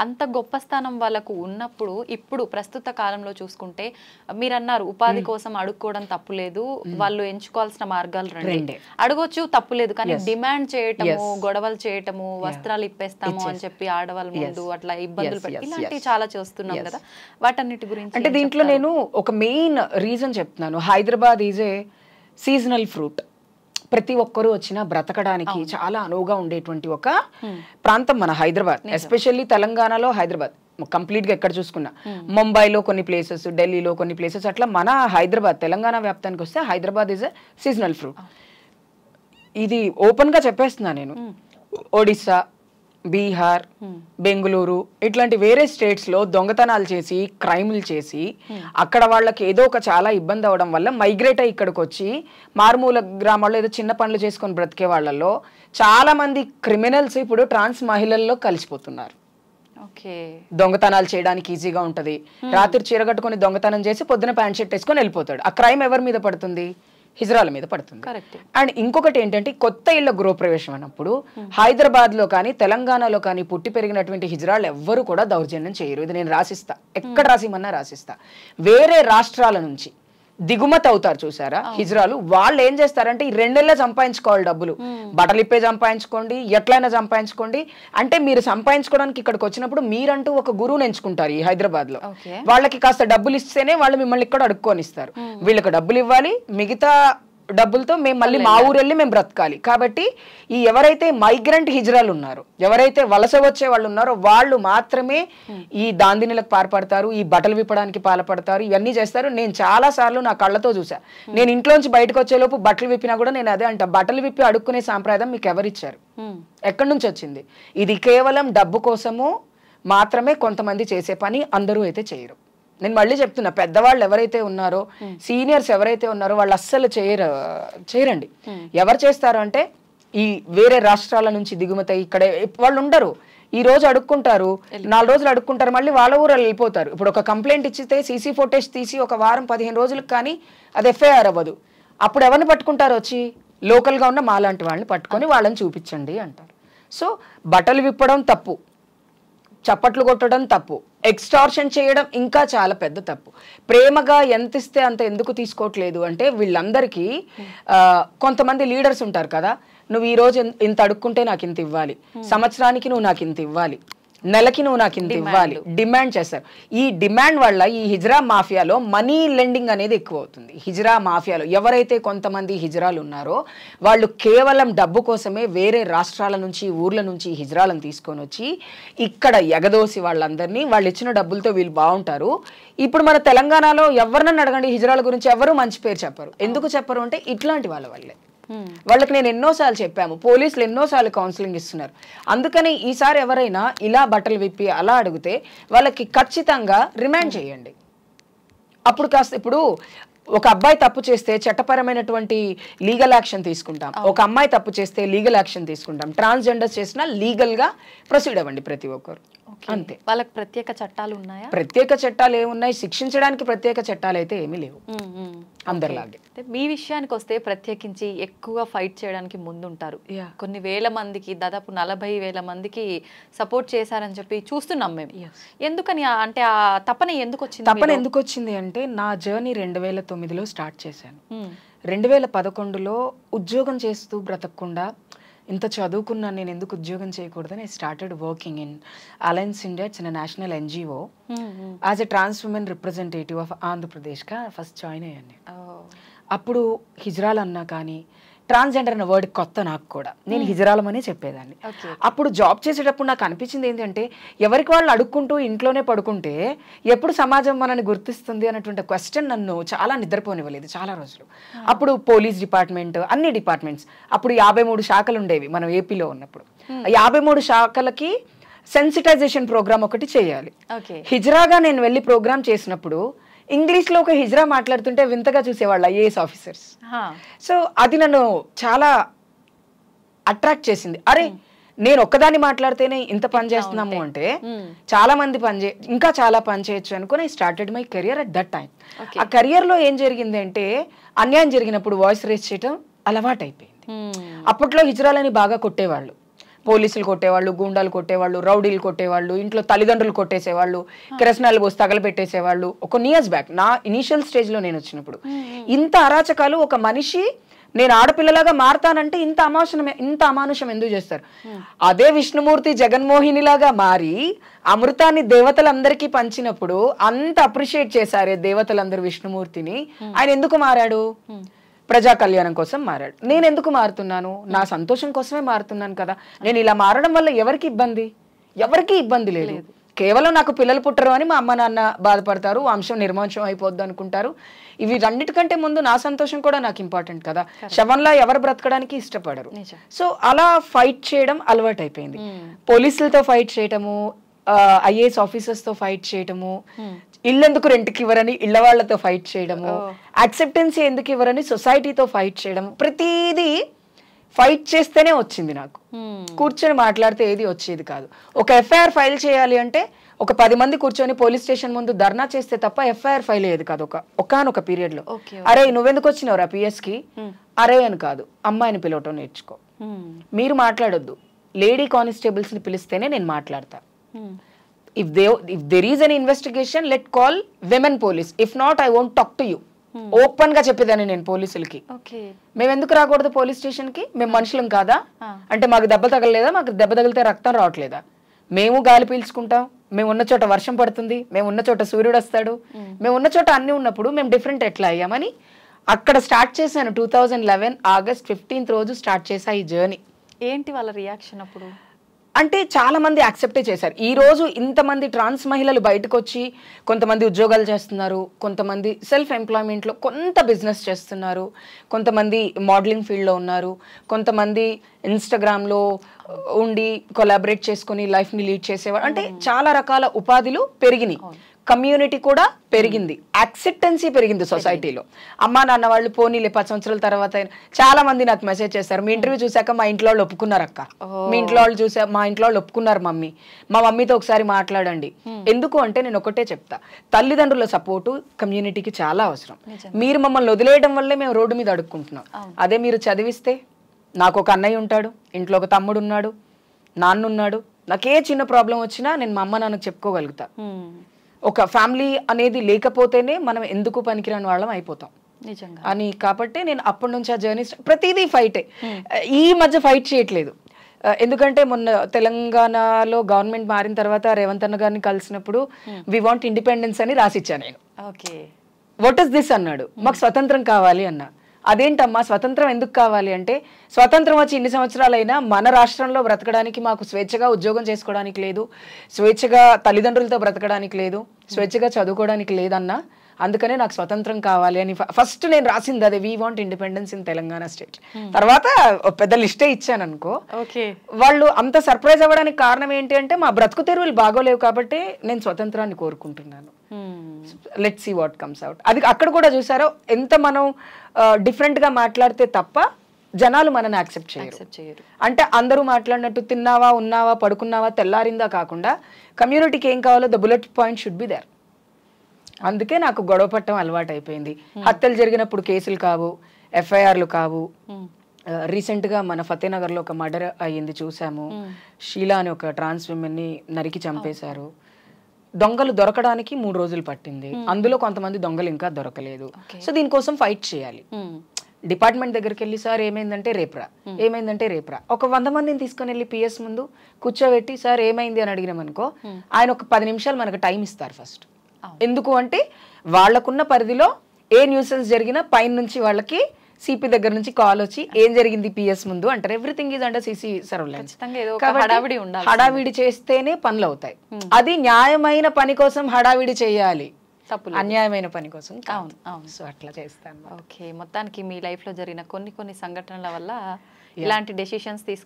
అంత గొప్ప స్థానం వాళ్ళకు ఉన్నప్పుడు ఇప్పుడు ప్రస్తుత కాలంలో చూసుకుంటే మీరన్నారు ఉపాధి కోసం అడుక్కోవడం తప్పులేదు, వాళ్ళు ఎంచుకోవాల్సిన మార్గాలు రెండు, అడగొచ్చు తప్పులేదు, కానీ డిమాండ్ చేయటము, గొడవలు చేయటము, వస్త్రాలు ఇప్పేస్తాము అని చెప్పి ఆడవాళ్ళ ముందు అట్లా ఇబ్బందులు పెట్టి ఇలాంటివి చాలా చూస్తున్నాం కదా, వాటన్నిటి గురించి అంటే దీంట్లో నేను ఒక మెయిన్ రీజన్ చెప్తున్నాను. Hyderabad is a seasonal fruit. ప్రతి ఒక్కరూ వచ్చినా బ్రతకడానికి చాలా అనువుగా ఉండేటువంటి ఒక ప్రాంతం మన హైదరాబాద్. ఎస్పెషల్లీ తెలంగాణలో హైదరాబాద్ కంప్లీట్ గా ఎక్కడ చూసుకున్నా, ముంబైలో కొన్ని ప్లేసెస్, ఢిల్లీలో కొన్ని ప్లేసెస్, అట్లా మన హైదరాబాద్ తెలంగాణ వ్యాప్తానికి వస్తే Hyderabad is a seasonal fruit. ఇది ఓపెన్ గా చెప్పేస్తున్నా నేను. ఒడిస్సా, బీహార్, బెంగళూరు ఇట్లాంటి వేరే స్టేట్స్ లో దొంగతనాలు చేసి, క్రైమ్లు చేసి, అక్కడ వాళ్ళకి ఏదో ఒక చాలా ఇబ్బంది అవడం వల్ల మైగ్రేట్ అయ్యి ఇక్కడికి వచ్చి మారుమూల గ్రామాల్లో ఏదో చిన్న పనులు చేసుకొని బ్రతికే వాళ్ళలో చాలా మంది క్రిమినల్స్ ఇప్పుడు ట్రాన్స్ మహిళల్లో కలిసిపోతున్నారు. దొంగతనాలు చేయడానికి ఈజీగా ఉంటది. రాత్రి చీరగట్టుకుని దొంగతనం చేసి పొద్దున ప్యాంట్ షర్ట్ వేసుకొని వెళ్ళిపోతాడు. ఆ క్రైమ్ ఎవరి మీద పడుతుంది? హిజ్రాల మీద పడుతుంది. అండ్ ఇంకొకటి ఏంటంటే, కొత్త ఇళ్ల గృహప్రవేశం అన్నప్పుడు హైదరాబాద్ లో కానీ తెలంగాణలో కానీ పుట్టి పెరిగినటువంటి హిజ్రాలు ఎవ్వరు కూడా దౌర్జన్యం చేయరు. ఇది నేను రాసిస్తా, ఎక్కడ రాసిమన్నా రాసిస్తా. వేరే రాష్ట్రాల నుంచి దిగుమతి అవుతారు చూసారా హిజ్రాలు, వాళ్ళు ఏం చేస్తారంటే ఈ 2 నెలలు సంపాదించుకోవాలి డబ్బులు, బట్టలు ఇప్పే సంపాదించుకోండి, ఎట్లయినా సంపాదించుకోండి అంటే, మీరు సంపాదించుకోవడానికి ఇక్కడికి వచ్చినప్పుడు మీరంటూ ఒక గురువుని ఎంచుకుంటారు ఈ హైదరాబాద్ లో. వాళ్ళకి కాస్త డబ్బులు ఇస్తేనే వాళ్ళు మిమ్మల్ని ఇక్కడ అడుక్కొని ఇస్తారు. వీళ్ళకి డబ్బులు ఇవ్వాలి, మిగతా డబ్బులతో మేము మళ్ళీ మా ఊరు వెళ్ళి మేము బ్రతకాలి. కాబట్టి ఈ ఎవరైతే మైగ్రెంట్ హిజ్రాలు ఉన్నారో, ఎవరైతే వలస వచ్చే వాళ్ళు ఉన్నారో, వాళ్ళు మాత్రమే ఈ దాందినీలకు పాల్పడతారు, ఈ బట్టలు విప్పడానికి పాల్పడతారు, ఇవన్నీ చేస్తారు. నేను చాలా సార్లు నా కళ్ళతో చూసా. నేను ఇంట్లోంచి బయటకు వచ్చేలోపు బట్టలు విప్పినా కూడా నేను అదే అంటా, బట్టలు విప్పి అడుక్కునే సాంప్రదాయం మీకు ఎవరిచ్చారు? ఎక్కడి నుంచి వచ్చింది? ఇది కేవలం డబ్బు కోసము మాత్రమే కొంతమంది చేసే పని, అందరూ అయితే చేయరు. నేను మళ్ళీ చెప్తున్నా, పెద్దవాళ్ళు ఎవరైతే ఉన్నారో, సీనియర్స్ ఎవరైతే ఉన్నారో వాళ్ళు అస్సలు చేయరండి. ఎవరు చేస్తారు అంటే, ఈ వేరే రాష్ట్రాల నుంచి దిగుమతి ఇక్కడ వాళ్ళు ఉండరు. ఈ రోజు అడుక్కుంటారు, 4 రోజులు అడుక్కుంటారు, మళ్ళీ వాళ్ళ ఊరు వెళ్ళిపోతారు. ఇప్పుడు ఒక కంప్లైంట్ ఇచ్చితే సీసీ ఫోటేజ్ తీసి ఒక వారం 15 రోజులకు కానీ అది ఎఫ్ఐఆర్ అవ్వదు. అప్పుడు ఎవరిని పట్టుకుంటారు? వచ్చి లోకల్గా ఉన్న మాలాంటి వాళ్ళని పట్టుకొని వాళ్ళని చూపించండి అంటారు. సో బట్టలు విప్పడం తప్పు, చప్పట్లు కొట్టడం తప్పు, ఎక్స్టార్షన్ చేయడం ఇంకా చాలా పెద్ద తప్పు. ప్రేమగా ఎంత ఇస్తే అంత ఎందుకు తీసుకోవట్లేదు అంటే, వీళ్ళందరికీ కొంతమంది లీడర్స్ ఉంటారు కదా, నువ్వు ఈ రోజు ఇంత అడుక్కుంటే నాకు ఇంత ఇవ్వాలి, సంవత్సరానికి నువ్వు నాకు ఇంత ఇవ్వాలి, నెలకి నువ్వు నాకు ఇంత ఇవ్వాలి, డిమాండ్ చేస్తారు. ఈ డిమాండ్ వల్ల ఈ హిజ్రా మాఫియాలో మనీ లెండింగ్ అనేది ఎక్కువ అవుతుంది. హిజ్రా మాఫియాలో ఎవరైతే కొంతమంది హిజ్రాలు ఉన్నారో వాళ్ళు కేవలం డబ్బు కోసమే వేరే రాష్ట్రాల నుంచి, ఊర్ల నుంచి హిజ్రాలను తీసుకొని వచ్చి ఇక్కడ ఎగదోసి వాళ్ళందరినీ వాళ్ళు ఇచ్చిన డబ్బులతో వీళ్ళు బాగుంటారు. ఇప్పుడు మన తెలంగాణలో ఎవరినన్నా అడగండి హిజ్రాల గురించి, ఎవరు మంచి పేరు చెప్పరు. ఎందుకు చెప్పరు అంటే ఇట్లాంటి వాళ్ళ వల్లే. వాళ్ళకి నేను ఎన్నోసార్లు చెప్పాము, పోలీసులు ఎన్నోసార్లు కౌన్సిలింగ్ ఇస్తున్నారు. అందుకని ఈసారి ఎవరైనా ఇలా బట్టలు విప్పి అలా అడిగితే వాళ్ళకి ఖచ్చితంగా రిమాండ్ చేయండి. అప్పుడు కాస్త, ఇప్పుడు ఒక అబ్బాయి తప్పు చేస్తే చట్టపరమైనటువంటి లీగల్ యాక్షన్ తీసుకుంటాం, ఒక అమ్మాయి తప్పు చేస్తే లీగల్ యాక్షన్ తీసుకుంటాం, ట్రాన్స్జెండర్స్ చేసినా లీగల్ గా ప్రొసీడ్ అవ్వండి ప్రతి ఒక్కరు. అంతే. వాళ్ళకి ప్రత్యేక చట్టాలు ఉన్నాయా? ప్రత్యేక చట్టాలు ఏమున్నాయి? శిక్షించడానికి ప్రత్యేక చట్టాలు అయితే ఏమీ లేవు అందరిలాగే. మీ విషయానికి వస్తే ప్రత్యేకించి ఎక్కువ ఫైట్ చేయడానికి ముందుంటారు. కొన్ని వేల మందికి, దాదాపు 40,000 మందికి సపోర్ట్ చేశారని చెప్పి చూస్తున్నాం మేము. ఎందుకని అంటే ఆ తపన ఎందుకు వచ్చింది? తపన ఎందుకు వచ్చింది అంటే, నా జర్నీ 2009లో స్టార్ట్ చేశాను. 2011లో ఉద్యోగం చేస్తూ బ్రతకకుండా ఇంత చదువుకున్నా నేను ఎందుకు ఉద్యోగం చేయకూడదని I started working in alliance India. It's a national NGO. As a trans woman representative of ఆంధ్రప్రదేశ్గా ఫస్ట్ జాయిన్ అయ్యాను నేను. అప్పుడు హిజ్రాల్ అన్నా కానీ, ట్రాన్స్జెండర్ అన్న వర్డ్ కొత్త నాకు కూడా, నేను హిజ్రాలమనే చెప్పేదాన్ని. అప్పుడు జాబ్ చేసేటప్పుడు నాకు అనిపించింది ఏంటంటే, ఎవరికి వాళ్ళు అడుక్కుంటూ ఇంట్లోనే పడుకుంటే ఎప్పుడు సమాజం మనని గుర్తిస్తుంది అన్నటువంటి క్వశ్చన్ నన్ను చాలా నిద్రపోనివ్వలేదు చాలా రోజులు. అప్పుడు పోలీస్ డిపార్ట్మెంట్, అన్ని డిపార్ట్మెంట్స్, అప్పుడు 53 శాఖలు ఉండేవి మనం ఏపీలో ఉన్నప్పుడు. 53 శాఖలకి సెన్సిటైజేషన్ ప్రోగ్రామ్ ఒకటి చేయాలి. హిజ్రాగా నేను వెళ్ళి ప్రోగ్రామ్ చేసినప్పుడు ఇంగ్లీష్ లో ఒక హిజ్రా మాట్లాడుతుంటే వింతగా చూసేవాళ్ళు ఐఏఎస్ ఆఫీసర్స్. సో అది నన్ను చాలా అట్రాక్ట్ చేసింది. అరే, నేను ఒక్కదాన్ని మాట్లాడితేనే ఇంత పని చేస్తున్నాము అంటే చాలా మంది ఇంకా చాలా పని చేయొచ్చు అనుకుని I started my career at that time. ఆ కెరియర్ లో ఏం జరిగింది అంటే, అన్యాయం జరిగినప్పుడు వాయిస్ రేస్ చేయడం అలవాటు అయిపోయింది. అప్పట్లో హిజ్రాలని బాగా కొట్టేవాళ్ళు, పోలీసులు కొట్టేవాళ్ళు, గూండాలు కొట్టేవాళ్ళు, రౌడీలు కొట్టేవాళ్ళు, ఇంట్లో తల్లిదండ్రులు కొట్టేసేవాళ్ళు, కిరసనాలు పోసి తగలబెట్టేసేవాళ్ళు. ఒక ఇయర్స్ బ్యాక్ నా ఇనీషియల్ స్టేజ్ లో నేను వచ్చినప్పుడు ఇంత అరాచకాలు, ఒక మనిషి నేను ఆడపిల్లలాగా మారతానంటే ఇంత అమానుషం ఎందుకు చేస్తారు? అదే విష్ణుమూర్తి జగన్మోహినిలాగా మారి అమృతాన్ని దేవతలందరికీ పంచినప్పుడు అంత అప్రిషియేట్ చేశారే దేవతలందరూ విష్ణుమూర్తిని, ఆయన ఎందుకు మారాడు? ప్రజా కళ్యాణం కోసం మారాడు. నేను ఎందుకు మారుతున్నాను? నా సంతోషం కోసమే మారుతున్నాను కదా. నేను ఇలా మారడం వల్ల ఎవరికి ఇబ్బంది లేదు. కేవలం నాకు పిల్లలు పుట్టరు అని మా అమ్మ నాన్న బాధపడతారు, వంశం నిర్వంశం అయిపోద్ది అనుకుంటారు. ఇవి రెండిటికంటే ముందు నా సంతోషం కూడా నాకు ఇంపార్టెంట్ కదా. శవంలా ఎవరు బ్రతకడానికి ఇష్టపడరు. సో అలా ఫైట్ చేయడం అలవాటు అయిపోయింది. పోలీసులతో ఫైట్ చేయటము, ఐఏఎస్ ఆఫీసర్స్ తో ఫైట్ చేయటము, ఇల్లెందుకు రెంట్కి ఇవ్వరని ఇళ్ల వాళ్ళతో ఫైట్ చేయడము, యాక్సెప్టెన్సీ ఎందుకు ఇవ్వరని సొసైటీతో ఫైట్ చేయడం, ప్రతిదీ ఫైట్ చేస్తేనే వచ్చింది నాకు. కూర్చొని మాట్లాడితే ఏది వచ్చేది కాదు. ఒక ఎఫ్ఐఆర్ ఫైల్ చేయాలి అంటే ఒక 10 మంది కూర్చొని పోలీస్ స్టేషన్ ముందు ధర్నా చేస్తే తప్ప ఎఫ్ఐఆర్ ఫైల్ అయ్యేది కాదు. ఒకానొక పీరియడ్ లో అరే నువ్వెందుకు వచ్చినావురా పిఎస్ కి, అరే అని కాదు, అమ్మాయిని పిలవటం నేర్చుకో, మీరు మాట్లాడొద్దు, లేడీ కానిస్టేబుల్స్ ని పిలిస్తేనే నేను మాట్లాడతా. If there is an investigation, let call women police. If not, I won't talk to you. Open గా చెప్పేదాన్ని నేను పోలీసులకి. మేము ఎందుకు రాకూడదు పోలీస్ స్టేషన్ కి? మేము మనుషులం కాదా? అంటే మాకు దెబ్బ తగలలేదా? మాకు దెబ్బ తగిలితే రక్తం రావట్లేదా? మేము గాలి పీల్చుకుంటాం, మేము ఉన్న చోట వర్షం పడుతుంది, మేము ఉన్న చోట సూర్యుడు వస్తాడు, మేము ఉన్న చోట అన్ని ఉన్నప్పుడు మేము డిఫరెంట్ ఎట్లా అయ్యామని అక్కడ స్టార్ట్ చేశాను. 2011 ఆగస్ట్ 15th రోజు స్టార్ట్ చేశా ఈ జర్నీ. ఏంటి వాళ్ళ రియాక్షన్ అప్పుడు? అంటే చాలా మంది యాక్సెప్టే చేశారు. ఈ రోజు ఇంతమంది ట్రాన్స్ మహిళలు బయటకు వచ్చి కొంతమంది ఉద్యోగాలు చేస్తున్నారు, కొంతమంది సెల్ఫ్ ఎంప్లాయ్మెంట్లో కొంత బిజినెస్ చేస్తున్నారు, కొంతమంది మోడలింగ్ ఫీల్డ్లో ఉన్నారు, కొంతమంది ఇన్స్టాగ్రామ్లో ఉండి కొలాబరేట్ చేసుకుని లైఫ్ని లీడ్ చేసేవారు. అంటే చాలా రకాల ఉపాధులు పెరిగినాయి, కమ్యూనిటీ కూడా పెరిగింది, యాక్సెప్టెన్సీ పెరిగింది సొసైటీలో. అమ్మా నాన్న వాళ్ళు పోనీలే 10 సంవత్సరాల తర్వాత. చాలా మంది నాకు మెసేజ్ చేశారు, మీ ఇంటర్వ్యూ చూసాక మా ఇంట్లో వాళ్ళు ఒప్పుకున్నారు అక్క, మీ ఇంట్లో వాళ్ళు మా ఇంట్లో వాళ్ళు ఒప్పుకున్నారు మమ్మీ, మా మమ్మీతో ఒకసారి మాట్లాడండి. ఎందుకు అంటే నేను ఒకటే చెప్తా, తల్లిదండ్రుల సపోర్టు కమ్యూనిటీకి చాలా అవసరం. మీరు మమ్మల్ని వదిలేయడం వల్లే మేము రోడ్డు మీద అడుక్కుంటున్నాం. అదే మీరు చదివిస్తే, నాకు ఒక అన్నయ్య ఉంటాడు, ఇంట్లో ఒక తమ్ముడు ఉన్నాడు, నాన్న ఉన్నాడు, నాకే చిన్న ప్రాబ్లం వచ్చినా నేను మా అమ్మ నాన్నకు చెప్పుకోగలుగుతా. ఒక ఫ్యామిలీ అనేది లేకపోతేనే మనం ఎందుకు పనికిరాని వాళ్ళం అయిపోతాం అని. కాబట్టి నేను అప్పటి నుంచి ఆ జర్నీ ప్రతిదీ ఫైటే. ఈ మధ్య ఫైట్ చేయట్లేదు, ఎందుకంటే మొన్న తెలంగాణలో గవర్నమెంట్ మారిన తర్వాత రేవంత్ అన్న గారిని కలిసినప్పుడు వి వాంట్ ఇండిపెండెన్స్ అని రాసిచ్చా నేను. వాట్ ఇస్ దిస్ అన్నాడు, మాకు స్వతంత్రం కావాలి అన్నా. అదేంటమ్మా స్వతంత్రం ఎందుకు కావాలి అంటే, స్వతంత్రం వచ్చి ఇన్ని సంవత్సరాలైనా మన రాష్ట్రంలో బ్రతకడానికి మాకు స్వేచ్ఛగా ఉద్యోగం చేసుకోవడానికి లేదు, స్వేచ్ఛగా తల్లిదండ్రులతో బ్రతకడానికి లేదు, స్వేచ్ఛగా చదువుకోవడానికి లేదన్నా, అందుకనే నాకు స్వతంత్రం కావాలి అని ఫస్ట్ నేను రాసింది అదే, we want independence in Telangana state. తర్వాత పెద్ద లిస్టే ఇచ్చాను అనుకో. వాళ్ళు అంత సర్ప్రైజ్ అవ్వడానికి కారణం ఏంటి అంటే, మా బ్రతుకు తెరువులు బాగోలేవు కాబట్టి నేను స్వతంత్రాన్ని కోరుకుంటున్నాను. Let's see what comes out. అది అక్కడ కూడా చూసారో, ఎంత మనం డిఫరెంట్ గా మాట్లాడితే తప్ప జనాలు మనల్ని యాక్సెప్ట్ చేయరు. అంటే అందరూ మాట్లాడినట్టు తిన్నావా, ఉన్నావా, పడుకున్నావా, తెల్లారిందా కాకుండా కమ్యూనిటీకి ఏం కావాలో the bullet point should be there. అందుకే నాకు గొడవ పట్టడం అలవాటు అయిపోయింది. హత్యలు జరిగినప్పుడు కేసులు కావు, ఎఫ్ఐఆర్లు కావు. రీసెంట్ గా మన ఫతేనగర్ లో ఒక మర్డర్ అయ్యింది చూసాము. షీలా అని ఒక ట్రాన్స్ విమెన్ ని నరికి చంపేశారు. దొంగలు దొరకడానికి 3 రోజులు పట్టింది. అందులో కొంతమంది దొంగలు ఇంకా దొరకలేదు. సో దీనికోసం ఫైట్ చేయాలి. డిపార్ట్మెంట్ దగ్గరికి వెళ్ళి సార్ ఏమైందంటే రేపురా ఒక 100 మందిని తీసుకుని వెళ్ళి పిఎస్ ముందు కూర్చోబెట్టి సార్ ఏమైంది అని అడిగినామనుకో, ఆయన ఒక 10 నిమిషాలు మనకు టైం ఇస్తారు ఫస్ట్. ఎందుకు అంటే వాళ్ళకున్న పరిధిలో ఏ న్యూసెన్స్ జరిగినా పైన నుంచి వాళ్ళకి సిపి దగ్గర నుంచి కాల్ వచ్చి ఏం జరిగింది పిఎస్ ముందు అంటారు. Everything is under CC surveillance. హడావిడి చేస్తేనే పనులు అవుతాయి. అది న్యాయమైన పని కోసం హడావిడి చేయాలి, అన్యాయమైన పని కోసం. సో అట్లా చేస్తాను. ఓకే, మొత్తానికి మీ లైఫ్ లో జరిగిన కొన్ని సంఘటనల వల్ల ఇలాంటి డెసిషన్స్ తీసుకు